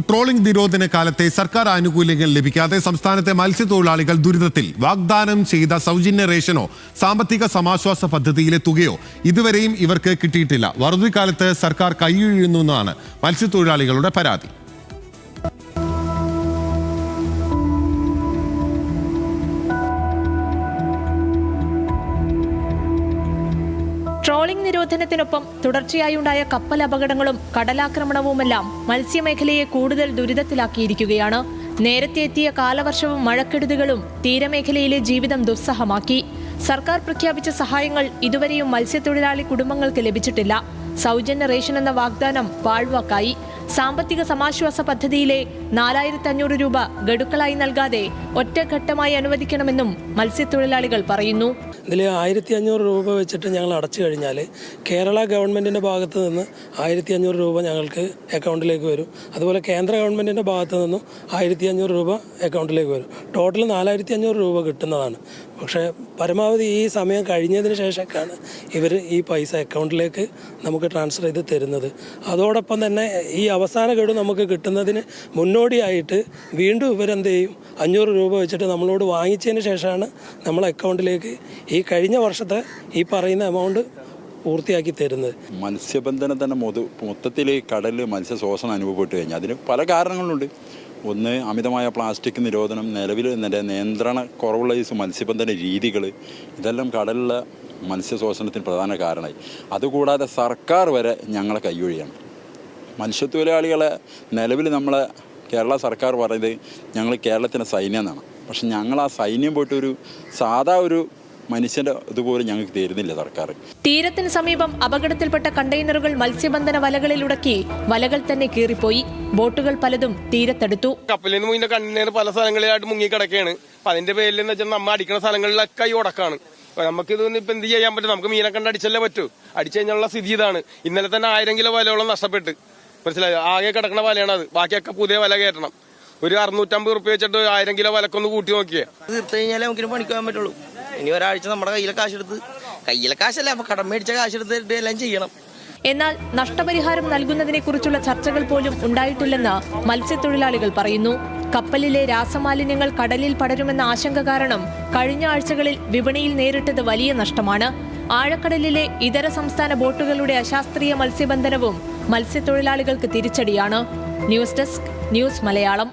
Trawling നിരോധന കാലത്തെ സർക്കാർ ആനുകൂല്യങ്ങൾ ലഭിക്കാതെ സംസ്ഥാനത്തെ മത്സ്യത്തൊഴിലാളികൾ ദുരിതത്തിൽ. വാഗ്ദാനം ചെയ്ത സൗജന്യ റേഷനോ സാമ്പത്തിക സമാശ്വാസ പദ്ധതിയിലെ തുകയോ ഇതുവരെയും ഇവർക്ക് കിട്ടിയിട്ടില്ല. വറുതിക്കാലത്ത് സർക്കാർ കൈയൊഴിയുന്നുവെന്നാണ് മത്സ്യത്തൊഴിലാളികളുടെ പരാതി. ട്രോളിംഗ് നിരോധനത്തിനൊപ്പം തുടർച്ചയായുണ്ടായ കപ്പൽ അപകടങ്ങളും കടലാക്രമണവുമെല്ലാം മത്സ്യമേഖലയെ കൂടുതൽ ദുരിതത്തിലാക്കിയിരിക്കുകയാണ്. നേരത്തെ എത്തിയ കാലവർഷവും മഴക്കെടുതികളും തീരമേഖലയിലെ ജീവിതം ദുസ്സഹമാക്കി. സർക്കാർ പ്രഖ്യാപിച്ച സഹായങ്ങൾ ഇതുവരെയും മത്സ്യത്തൊഴിലാളി കുടുംബങ്ങൾക്ക് ലഭിച്ചിട്ടില്ല. സൗജന്യ റേഷൻ എന്ന വാഗ്ദാനം പാഴ്വാക്കായി. സാമ്പത്തിക സമാശ്വാസ പദ്ധതിയിലെ 4500 രൂപ ഗഡുക്കളായി നൽകാതെ ഒറ്റഘട്ടമായി അനുവദിക്കണമെന്നും മത്സ്യത്തൊഴിലാളികൾ പറയുന്നു. ഇതിൽ 1500 രൂപ വെച്ചിട്ട് ഞങ്ങൾ അടച്ചു കഴിഞ്ഞാൽ കേരള ഗവൺമെൻറ്റിൻ്റെ ഭാഗത്ത് നിന്ന് 1500 രൂപ ഞങ്ങൾക്ക് അക്കൗണ്ടിലേക്ക് വരും. അതുപോലെ കേന്ദ്ര ഗവൺമെൻറ്റിൻ്റെ ഭാഗത്ത് നിന്നും 1500 രൂപ അക്കൗണ്ടിലേക്ക് വരും. ടോട്ടൽ 4500 രൂപ കിട്ടുന്നതാണ്. പക്ഷേ പരമാവധി ഈ സമയം കഴിഞ്ഞതിന് ശേഷമൊക്കെയാണ് ഇവർ ഈ പൈസ അക്കൗണ്ടിലേക്ക് നമുക്ക് ട്രാൻസ്ഫർ ചെയ്ത് തരുന്നത്. അതോടൊപ്പം തന്നെ ഈ അവസാന ഗഡു നമുക്ക് കിട്ടുന്നതിന് മുന്നോടിയായിട്ട് വീണ്ടും ഇവരെന്ത് ചെയ്യും, 500 രൂപ വെച്ചിട്ട് നമ്മളോട് വാങ്ങിച്ചതിന് ശേഷമാണ് നമ്മൾ അക്കൗണ്ടിലേക്ക് ഈ കഴിഞ്ഞ വർഷത്തെ ഈ പറയുന്ന എമൗണ്ട് പൂർത്തിയാക്കി തരുന്നത്. മത്സ്യബന്ധനം തന്നെ മൊത്തത്തിൽ കടലിൽ മത്സ്യശോഷണം അനുഭവപ്പെട്ട് കഴിഞ്ഞാൽ അതിന് പല കാരണങ്ങളുണ്ട്. ഒന്ന്, അമിതമായ പ്ലാസ്റ്റിക് നിരോധനം, നിലവിൽ നിയന്ത്രണ കുറവുള്ള ഈ മത്സ്യബന്ധന രീതികൾ, ഇതെല്ലാം കടലിലെ മത്സ്യശോഷണത്തിന് പ്രധാന കാരണമായി. അതുകൂടാതെ സർക്കാർ വരെ ഞങ്ങളെ കൈയൊഴിയാണ്. മത്സ്യത്തൊഴിലാളികളെ നിലവിൽ നമ്മളെ കേരള സർക്കാർ പറയുന്നത് ഞങ്ങൾ കേരളത്തിൻ്റെ സൈന്യം എന്നാണ്. പക്ഷെ ഞങ്ങൾ ആ സൈന്യം പോയിട്ട് ഒരു സാധാ ഒരു മനുഷ്യന്റെ ഇതുപോലെ ഞങ്ങൾക്ക് തരുന്നില്ല സർക്കാർ. തീരത്തിന് സമീപം അപകടത്തിൽപ്പെട്ട കണ്ടെയ്നറുകൾ മത്സ്യബന്ധന വലകളിൽ ഉടക്കി വലകൾ തന്നെ കീറിപ്പോയി. ബോട്ടുകൾ പലതും തീരത്തെടുത്തു. കപ്പലിൽ നിന്ന് മുന്നേ കണ്ടെയ്നർ പല സ്ഥലങ്ങളിലായിട്ട് മുങ്ങിക്കിടക്കുകയാണ്. അപ്പൊ അതിന്റെ പേരിൽ എന്ന് വെച്ചാൽ നമ്മൾ അടിക്കുന്ന സ്ഥലങ്ങളിലൊക്കെ ഈ ഉടക്കാണ്. നമുക്ക് ഇതൊന്നും ഇപ്പൊ എന്ത് ചെയ്യാൻ പറ്റും? നമുക്ക് മീനെ കണ്ട് അടിച്ചല്ലേ പറ്റൂ. അടിച്ചു കഴിഞ്ഞുള്ള സ്ഥിതി ഇതാണ്. ഇന്നലെ തന്നെ 1000 കിലോ വലയോളം നഷ്ടപ്പെട്ട്, മനസ്സിലായോ? ആകെ കിടക്കുന്ന വലയാണ് അത്. ബാക്കിയൊക്കെ പുതിയ വല കയറ്റണം. ഒരു 650 റുപ്യ വെച്ചിട്ട് 1000 കിലോ വലക്കൊന്ന് കൂട്ടി നോക്കിയേ. തീർത്ത് കഴിഞ്ഞാലേ നമുക്ക് പണിക്കാൻ പറ്റുള്ളൂ. ഇനി ഒരാഴ്ച നമ്മുടെ കയ്യിലെ കാശല്ല, അപ്പൊ കടം മേടിച്ച കാശെടുത്തിട്ട് എല്ലാം ചെയ്യണം. എന്നാൽ നഷ്ടപരിഹാരം നൽകുന്നതിനെ കുറിച്ചുള്ള ചർച്ചകൾ പോലും ഉണ്ടായിട്ടില്ലെന്ന് മത്സ്യത്തൊഴിലാളികൾ പറയുന്നു. കപ്പലിലെ രാസമാലിന്യങ്ങൾ കടലിൽ പടരുമെന്ന ആശങ്ക കാരണം കഴിഞ്ഞ ആഴ്ചകളിൽ വിപണിയിൽ നേരിട്ടത് വലിയ നഷ്ടമാണ്. ആഴക്കടലിലെ ഇതര സംസ്ഥാന ബോട്ടുകളുടെ അശാസ്ത്രീയ മത്സ്യബന്ധനവും മത്സ്യത്തൊഴിലാളികൾക്ക് തിരിച്ചടിയാണ്. News desk, news Malayalam.